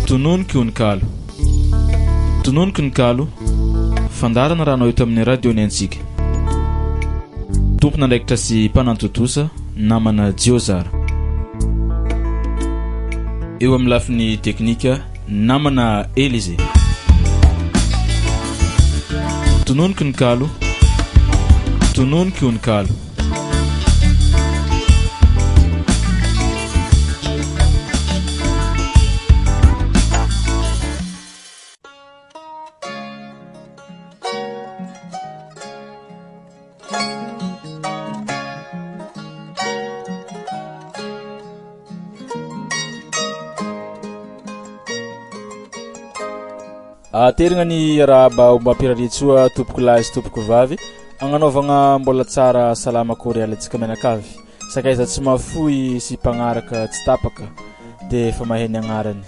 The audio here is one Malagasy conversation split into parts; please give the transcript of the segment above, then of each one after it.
Tononiky ny kalo fandarana raha anao eto amin'ny radio ny antsika tompona ndraikitra sy mpanantotosa namana Jiozara eo amin'ny lafiny teknika namana Elize. Tononiky ny kalo Aterigna ny raha omba piraritsoa tompoko lahy sy tompoko vavy agnanaovagna mbola tsara salama kory alantsika menakavy sakaiza tsy mafoy sy pagnaraka tsy tapaka de fa maheny agnarany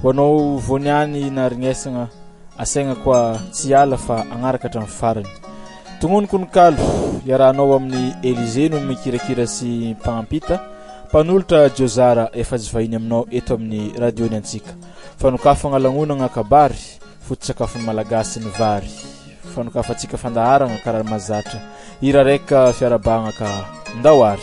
hoanao voniany narignesagna asaigna koa tsy ala fa agnaraka hatramin'ny farany. Tononiky ny kalo iarahanao amin'ny Elize no mikirakira sy mpanampita mpanolotra Jiozara efa jivahiny aminao eto amin'ny radio ny antsika fanokafagna lanonagna kabary foto-tsakafon'ny malagasy ny vary fanokafantsika fandaharagna karaha mazatra ira raika fiarabagna ka ndawary.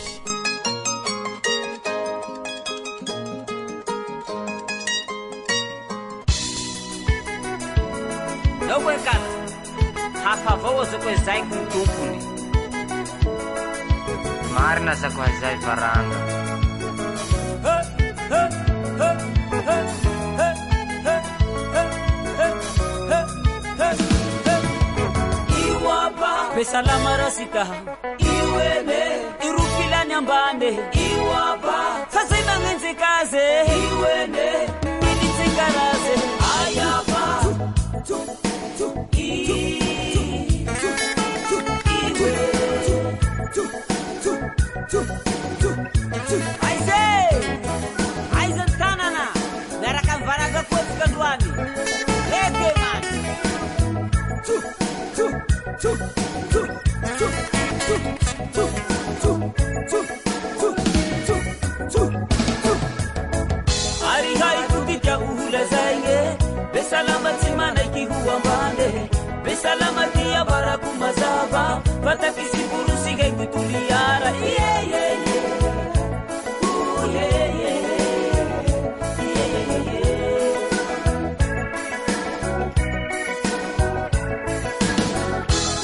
Nawekana hafavao za kwa zai kutumpuni marina za kwa zai varanga Besalama rasita iwene irufila nyambande iwapa fasina ngenze kaze iwene militse karaze ayapa Aizen kanana naraka varaga kwetu ndwani leke man Arigai kutija uhula zainge besalama timana ikihuwa mbande besalama tia baraku mazaba pata kisiburu siga ikutuliara yeah yeah yeah ooh yeah yeah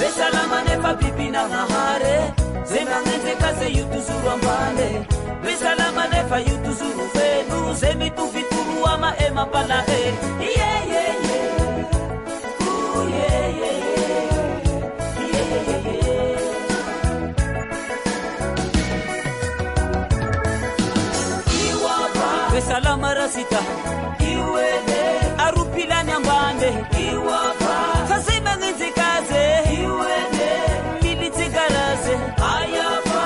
besalama nefa pipina mahare zema ngenze kaze yutuzuru ambande besalama nefa yutuzuru fenu zemi tuvituru ama ema pala yeah yeah yeah ooh yeah yeah yeah iwapa besalama rasita iwene arupila nyambande iwapa fasema ngenze kaze iwene militse karaze ayapa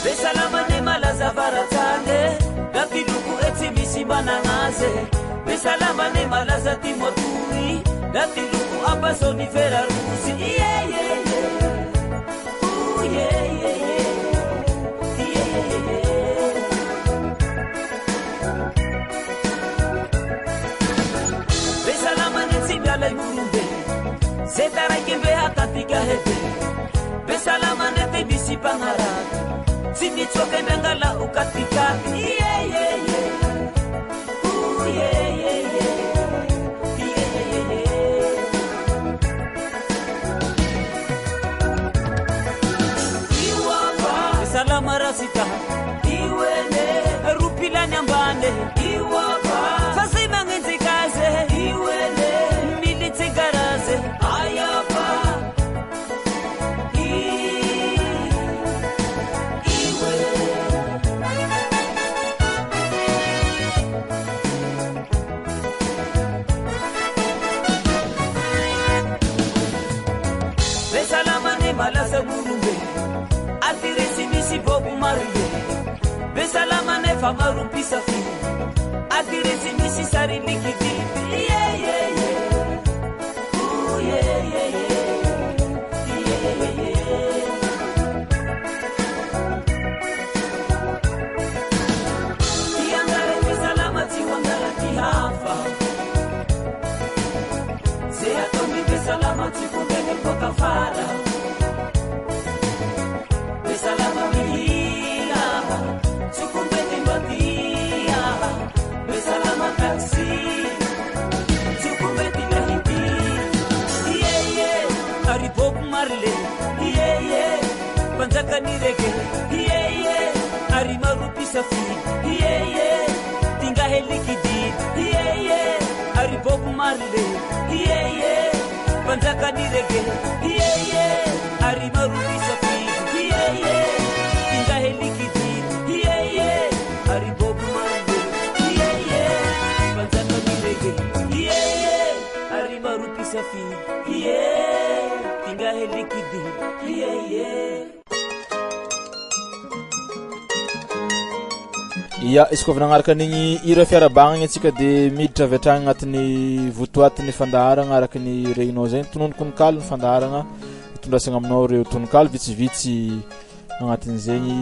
besalama ne malaza varatande dapiluku etsimisi bananaze besalama ne malaza timoturi dapiluku abasoni ferarusi yeah yeah yeah ooh yeah yeah yeah besalama ne tsimyala murumbe zetara kembe hatatika hete besalama ne tebisi pangara Simi choke bengala ukatika yeah yeah yeah ooh yeah yeah yeah iwapa salama rasita iwene rupila nyambande iwapa fasima ngenze kaze iwene militse garaze ayapa Malasa burumbe atiresi misi bobu marube besalama ne famaru pisafi atiresi misy sary likididy yeah yeah yeah ooh yeah yeah yeah yeah tiangare salama ti wangala ti hafa se atomi pe salama ti kubele kwa kafara pe salama mila tukumbele mbadia pe salama taksi tukumbele lahiti yeah yeah ari Bob Marley yeah yeah panjaka nirege yeah yeah ari marupi safi yeah yeah tinga helikidi yeah yeah ari Bob Marley yeah yeah panjaka nirege yeah yeah ari marupi safi yeah yeah tinga helikidi yeah yeah ari Bob Marley yeah yeah panjaka nirege yeah yeah ari marupi safi yeah tinga helikidi yeah yeah Ya isko vinagnaraka nigny hira fiarabagnagna antsika de miditra avy hatrany agnatin'ny votoatin'ny fandaharagna araky ny rehinao zegny tononoko ny kaly ny fandaharagna itondrasagna aminao reo tononkalo vitsivitsy agnatin'izegny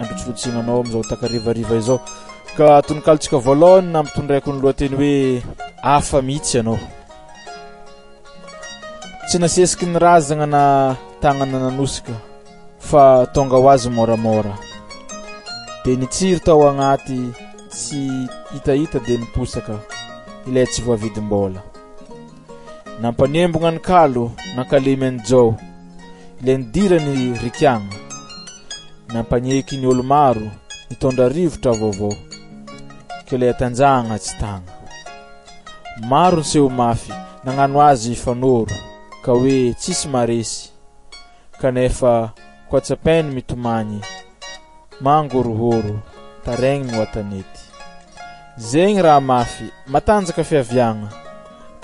androtsilotsignanao amizao takarivariva izao ka tononkalotsika voalohany na mitondraiko ny lohateny hoe afa mihitsy ianao tsy nasesiky ny razagna na tagnana nanosika fa tonga ho azy moramora de nitsiry tao agnaty tsy hitahita de niposaka ilay tsy voavidim-bola nampaniembogna ny kalo nakalemy an'izao ilay nidirany rikiagna nampanyeky ny olo maro nitondra rivotra vaovao ke ilay atanjahagna tsy tagna maro ny seho mafy nagnano azy fanoro ka hoe tsisy maresy kanefa koatsapainy mitomagny mangorohoro taregny moatanety zegny raha mafy matanjaka fiaviagna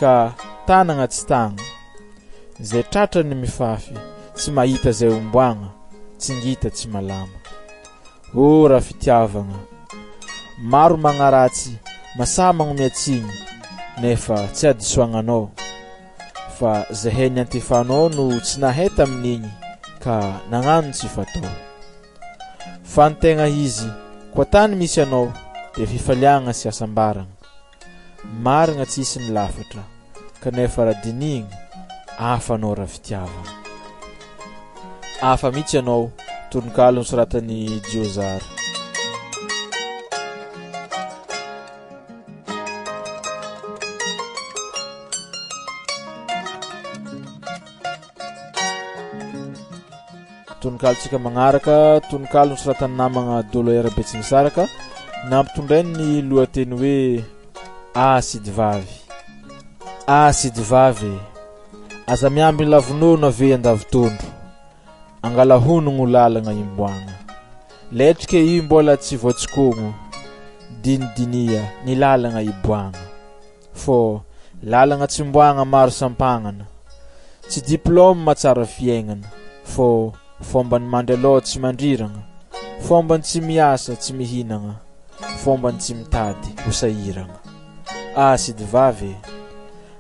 ka tanagna tsy tagna zay tratrany mifafy tsy mahita zay omboagna tsingita tsy malama o raha fitiavagna maro magnaratsy masamagno miatsigny nefa tsy adisoagnanao fa zahay ny antefanao no tsy nahay tamin'igny ka nagnano tsy fatao fa ny tegna izy koa tany misy anao de fifaliagna sy asambaragna marigna tsisy ny lafatra kanefa raha dinigny afa anao raha fitiavagna afa mihitsy anao tononkalo ny soratany Jiozara tononkalotsika magnaraka tononkalo ny soratany namagna Doloera Betsimisaraka nampitondrainy ny lohateny hoe asidy vavy aza miamby ny lavinono ave andavitondro angalahonogno lalagna imboagna letrike io mbola tsy voatsikogno dinidinia ny lalagna iboagna fô lalagna tsy mboagna maro sampagnana tsy diplôme matsara fiaignana fô fomba ny mandry aloha tsy mandriragna fomba ny tsy miasa tsy mihinagna fomba ny tsy mitady ho sahiragna asidy vavy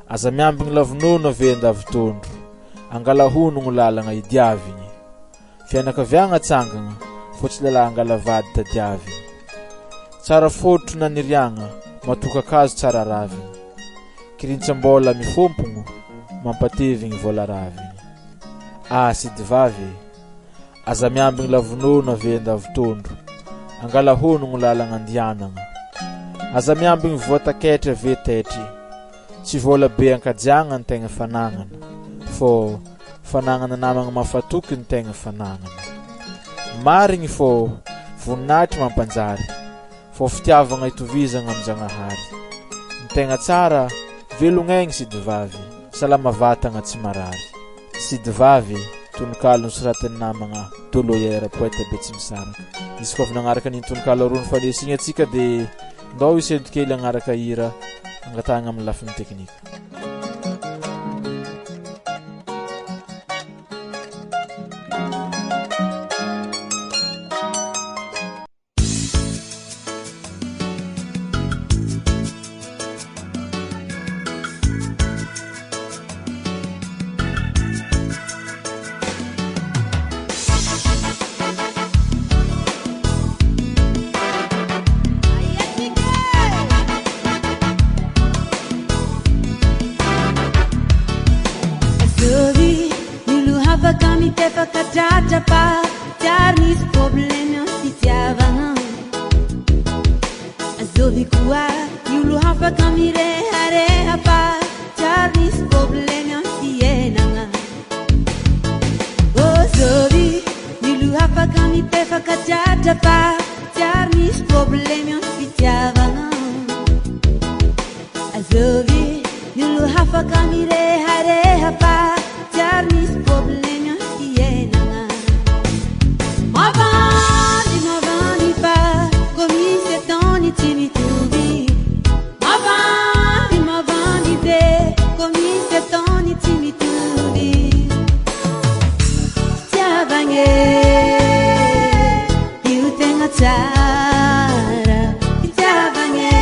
aza miambigny lavinono ave andavitondro angalahonogno lalagna idiavigny fianakaviagna tsangagna fô tsy lalahy angalavady tadiavigny tsara fototro na niriagna matokakazo tsara ravigny kirintsambola mifompogno mampatevigny vola ravigny asidy vavy aza miambigny lavinono ave andavitondro angalahonogno lalagna andianagna aza miambigny voataketry ave tetry tsy vola be ankajiagna ny tegna fanagnana fô fanagnana namagna mafatoky ny tegna fanagnana marigny fô voninahitry mampanjary fô fitiavagna itovizagna am'Jagnahary ny tegna tsara velognaigny sidy vavy salama vatagna tsy marary sidy vavy tononkalo ny soratany namagna Doloera poète Betsimisaraka izy koa nagnaraka ny tononkalo aroa ny fanesigny atsika de ndao isedokely agnaraka hira angatagna amin'ny lafiny teknika fakatatra fa tiary misy problème amin'ny fitiavagna azovy koa olo hafaka mirehareha fa tiary misy problème amin'ny fiainagna azovy olo hafaka mipefakatratra fa tiary misy problème amin'ny fitiavagna azovy olo hafaka mirehareha fa tiary misy problème amin'ny fiainagna mavandi fa komisy taony tsy mitovy mavandi be komisy taony tsy mitovy fitiavagne io tegna tsara fitiavagne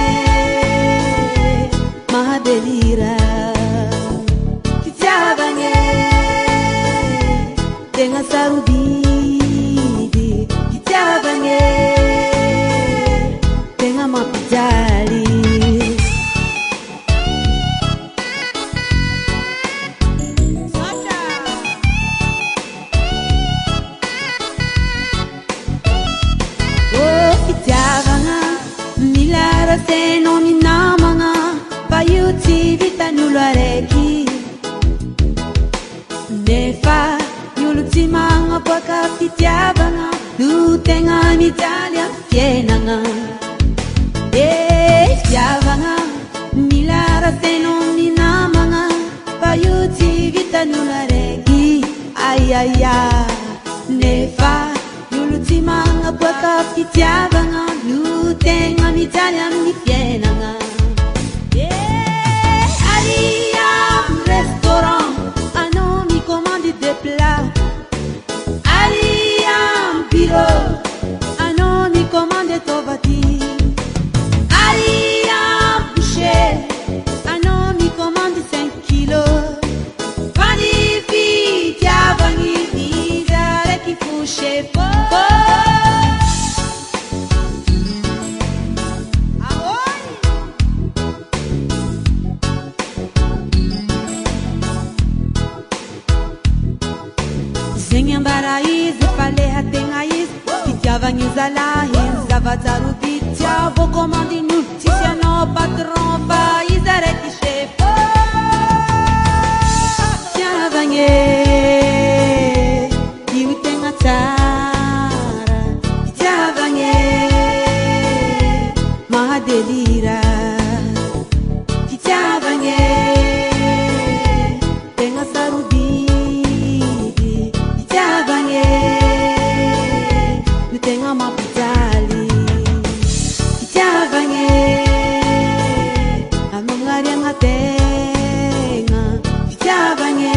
mahadelira fitiavagne tegna sarobidy fitiavagne tegna mampijaly fitiavagna milara seno minamagna fa io tsy vitan'olo araiky nefa olo tsy magnaboaka fitiavagna no tegna mijaly amin'ny fiainagna fitiavagna milara seno minamagna fa io tsy vitan'olo araiky aiaia nefa olo tsy magnaboaka fitiavagna no tegna mijaly amin'ny fiainagna alia amin'ny restaurant anao micommande des plats alia amin'ny bureau anao micommande tovati alia amin'ny boucher anao micommande 5 kilos fani fitiavagny izy araiky fouché fô zegny ambara izy efa leha tegna izy fitiavagny zalahy zava-tsaroby tiavo commandin'olo tsisy anao patron fa izy araiky chef fitiavagny io tegna tsara fitiavagny mahadelira fitiavagny tegna saroby tegna mampijaly fitiavagny amagnariagna tegna fitiavagny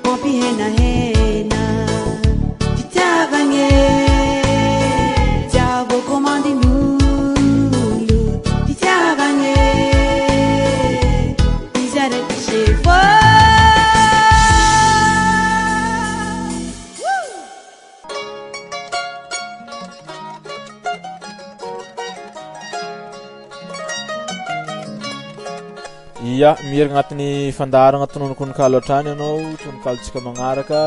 mampihenahena fitiavagny tiavo commandin'olo fitiavagny izy araiky chefo ia mihery agnatin'ny fandaragna tononokononkalo hatrany ianao tononkalotsika magnaraka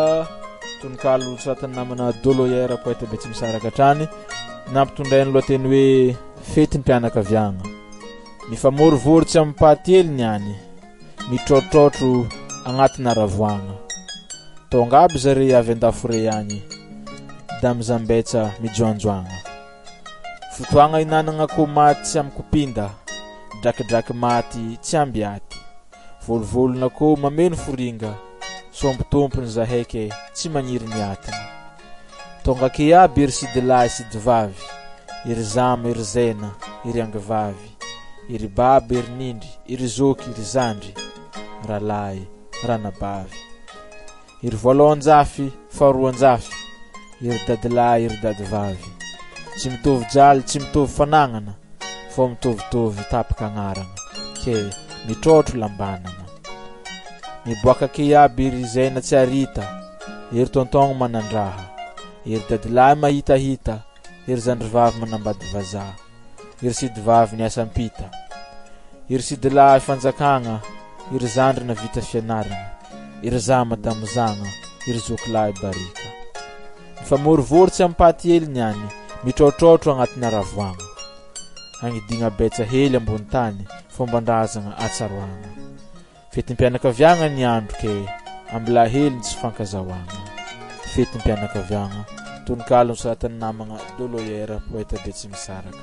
tononkalo satan'ny namana doloyera poète be tsy misaraka hatrany nampitondrainy lohateny hoe fety ny mpianakaviagna mifamorivorotsy amin'ny pahately niany mitrotrotro agnatin'ny aravoagna tonga aby zare avy andafore agny damizambetsa mijoanjoagna fotoagna inanagna komaty tsy amin'ny kopinda drakidraky maty tsy amby aty volovolona ko mameno foringa sompotompony zahaiky tsy magniry ny atiny tonga ke aby iry sidelahy sidivavy iry zama iry zena iry angivavy iry baba iry nindry iry zoky iry zandry ralahy ranabavy iry voalohan-jafy faharohan-jafy iry dadilahy iry dadivavy tsy mitovy jaly tsy mitovy fanagnana fô mitovitovy tapaka agnarana ke mitrotro lambanana miboaka ke aby iry zena tsy arita iry tontogno manandraha iry dadilahy mahitahita iry zandrivavy manambady vazaha iry sidivavy niasa ampita iry sidilahy fanjakagna iry zandry na vita fianarana iry zama damozagna iry zokilahy barika. Mifamorivory tsy ampaty hely niany, mitrotrotro agnatin'ny aravoagna. Agnidigna betsa hely ambony tany, fomban-drazagna atsaroagna. Fetim-pianakaviagna ny andro ke ambila hely tsy fankazahoagna. Fetim-pianakaviagna, tononkalo nosoratan'ny namagna Doloyera, poeta Betsimisaraka.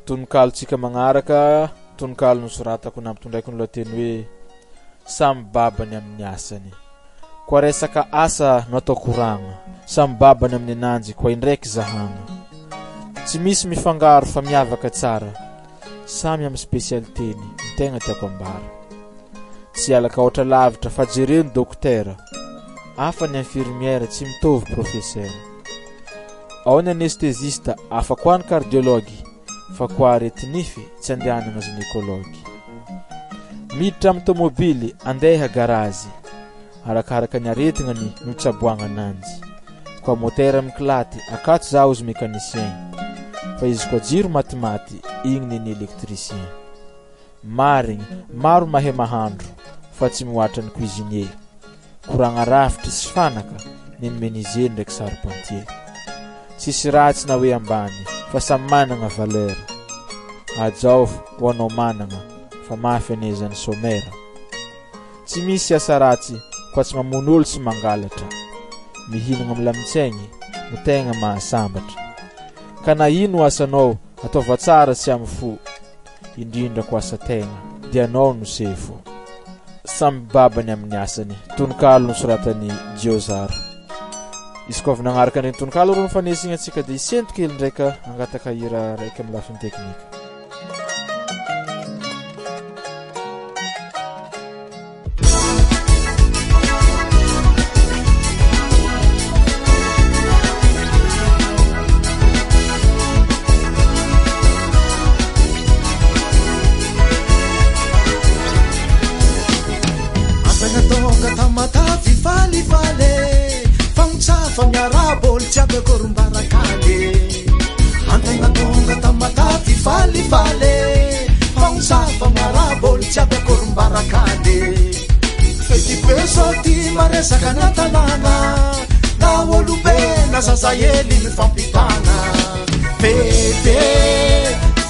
Tononkalo tsika magnaraka, tononkalo nosoratako nampitondraiky ny lohateny hoe samy babany amin'ny asany. Koa resaka asa no atao koragna, samy babany amin'ny ananjy koa indraiky zahagna. Tsy misy mifangaro fa miavaka tsara, samy amin'ny spesialiteny ny tegna tiako ambara. Tsy alaka ohatra lavitra fa jereo ny dokotera, afa ny infirmière tsy mitovy professeur. Ao ny anestésiste afa koa ny cardiologue, fa koa retinify tsy andehanana ginekology. Miditra amin'ny tomobily andeha garazy, arakaraka ny aretigna no tsaboagna ananjy. Koa motera mikilaty akato zaho izy mécanicien, fa izy koa jiro matimaty igny ny électricien. Marigny maro mahay mahandro fa tsy mihoatra ny cuisinier. Koragna rafitry sy fanaka ny menuisier ndraiky charpentier. Tsisy ratsy na hoe ambany fa samy managna valeur. Ajaofo ho anao managna fa mafy anezany somera. Tsy misy asa ratsy koa tsy mamono olo sy mangalatra. Mihinagna milamitsaigny no tegna mahasambatra. Ka na ino asanao ataova tsara sy amin'ny fo, indrindra ko asa tegna dia anao no sefo. Samy babany amin'ny asany, tononkalo nosoratany Jiozara. Izy koa avy nagnaraka regny tononkalo ro mifanesina antsika dia isento kely ndraika angataka hira raika amin'ny lafiny teknika. Sakana tanana na olupe na sasayeli mifampitana fete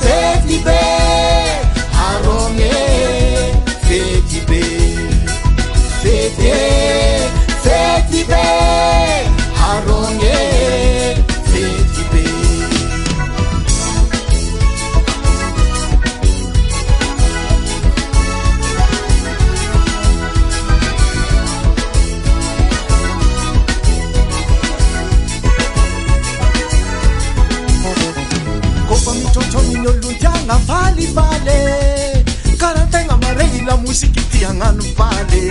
fete be aronge fete be fete fete be aronge fete be na vale vale karantegna maregny la musique tiagnano vale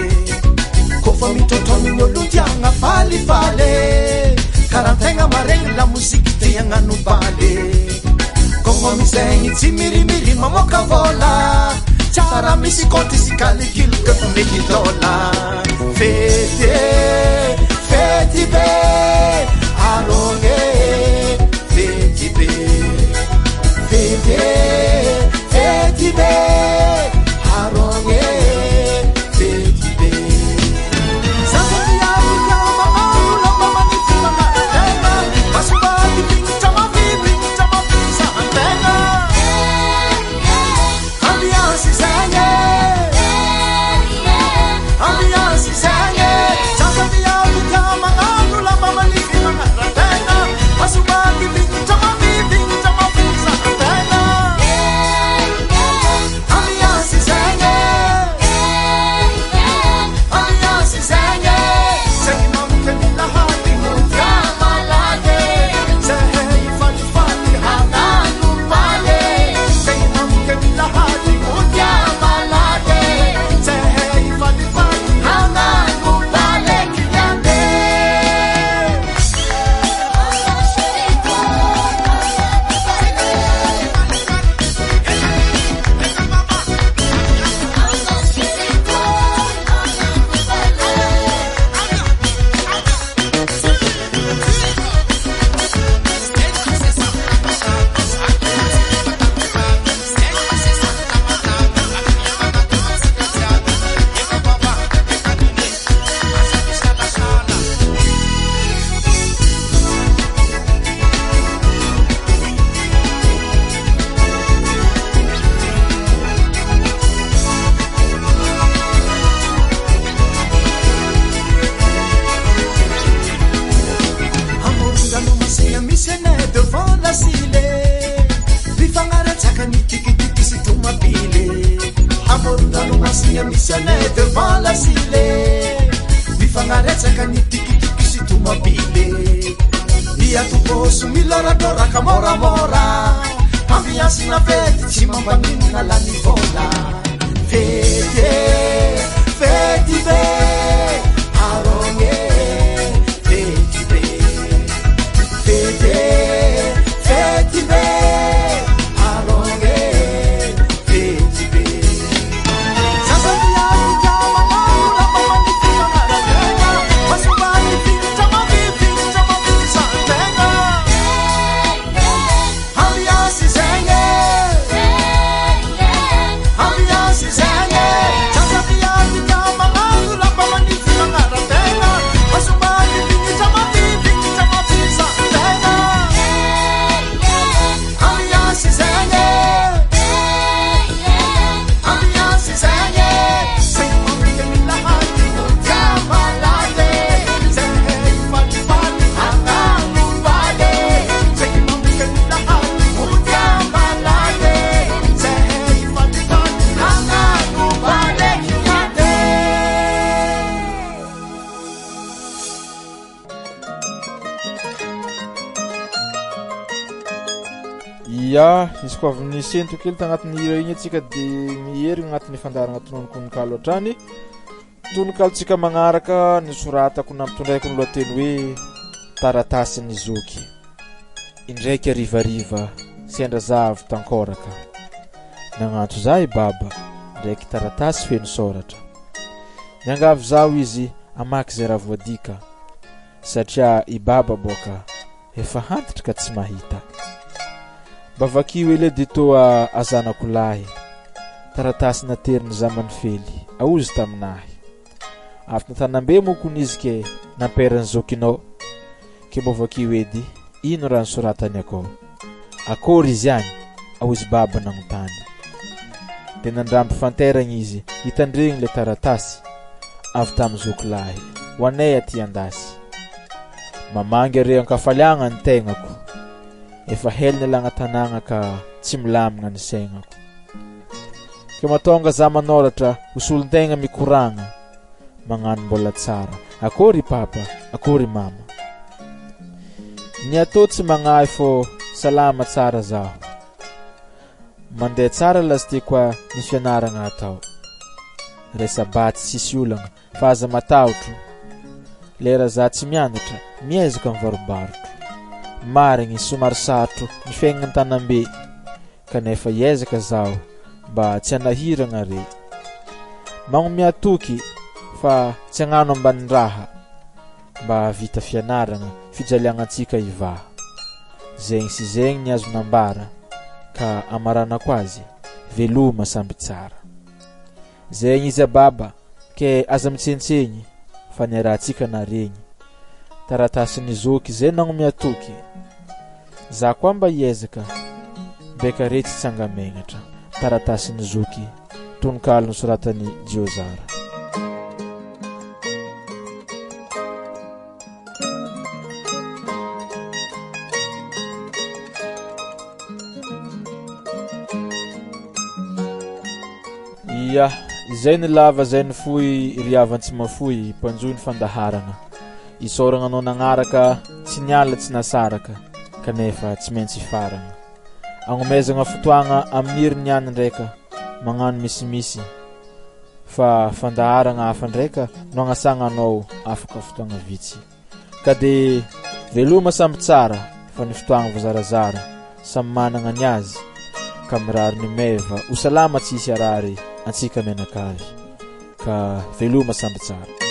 kofa mitrotro amin'ny olo tiagna vale vale karantegna maregny la musique tiagnano vale kofa misegny tsy mirimiri mamoaka vola tsara misy konty sy calicule ka meky dola fete fete be aronge fete be fete fete be aronge fete be sabaria yama aula mama nitima tena masubati pinchama pisa antena ambiance sanye sabaria yama aula mama nitima tena masubati pinchama pisa antena Tegna misy anay devant la sile mifagnaretsaka ny tikitiky sy tomabile iatokoso miloradoraka moramora ambiansina fety tsy mampaninona lany vola fety fety be arogne fety be fety fety be arogne fety be sasabiaki jamanaula mamanifimanaratenga masubani filtramavifiltramavifisantena ambiansi zenge ambiansi zenge sasabiaki jamanaula mamanifimanaratenga masubani filtramavifiltramavifisantena ambiansi zenge ambiansi zenge semamike milahati jamalade zehe ifalifali anganubale semamike milahati jamalade zehe ifalifali anganubale Ya, izy koa avy nisento kely tagnatin'ny hira igny atsika de miherigny agnatin'ny fandaragna tononikonikalo hatrany tonokalontsika magnaraka nisoratako nampitondraiko ny lohateny hoe taratasy ny zoky indraiky arivariva sendra za avy tankoraka nagnantso za i baba ndraiky taratasy feno soratra niangavy zaho izy amaky zay raha voadika satria i baba boka efa hantitra ka tsy mahita bavakio ele ditoa azanako lahy taratasy nateriny zamany fely aozy taminahy avy natanambe mokony izy ke namperany zokinao ke bavakio edy ino raha nisoratany akao akory izy agny aozy baba nagnotany de nandramby fanteragny izy hitandregny le taratasy avy tamy zoky lahy ho anay aty andasy mamangy are ankafaliagna ny tegnako efa helina lagnatanagna ka tsy milamigna ny saignako ke matonga za manoratra usolon-tegna mikoragna magnano mbola tsara akory papa akory mama ny atao tsy magnahy fô salama tsara zaho mandeha tsara lasite koa ny fianaragna atao resabaty sisy olagna fa aza mataotro lera za tsy mianatra miezaka mivarobarotro marigny somary sarotro ny fiaignana an-tanambe kanefa iezaka zaho mba tsy hanahiragna re magnomia toky fa tsy agnano ambanin-draha mba vita fianaragna fijaliagnatsika iva zegny sy zegny ny azo nambara ka amaranako azy veloma samby tsara zegny izy baba ke aza mitsentsegny fa ny rahatsika naregny taratasy ny zoky zay nagnomia toky za koa mba iezaka beka re tsy tsangamenatra taratasy ny zoky tononkalo nosoratany Jiozara ya izay ny lava zay ny foy riavan tsy mafoy panjoy ny fandaharagna isoragna anao nagnaraka tsy niala tsy nasaraka kanefa tsy maintsy faragna agnomezagna fotoagna amin'ny herin'ny any ndraika magnano misimisy fa fandaharagna hafa ndraika no agnasagna anao afaka fotoagna vitsy ka de veloma samby tsara fa ny fotoagna vozarazara samy managna ny azy ka mirary ny meva ho salama tsisy arary antsika menakavy ka veloma samby tsara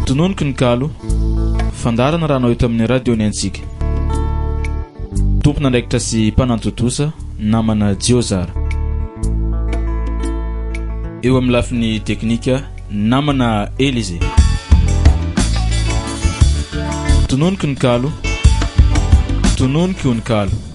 Tunoniky onikalo fandarana raha anao eto amin'ny radio ny antsika tompona ndraikitra sy mpanantotosa namana Jiozara eo amin'ny lafiny teknika namana Elize. Tunoniko ny kalo, tunoniko ny kalo.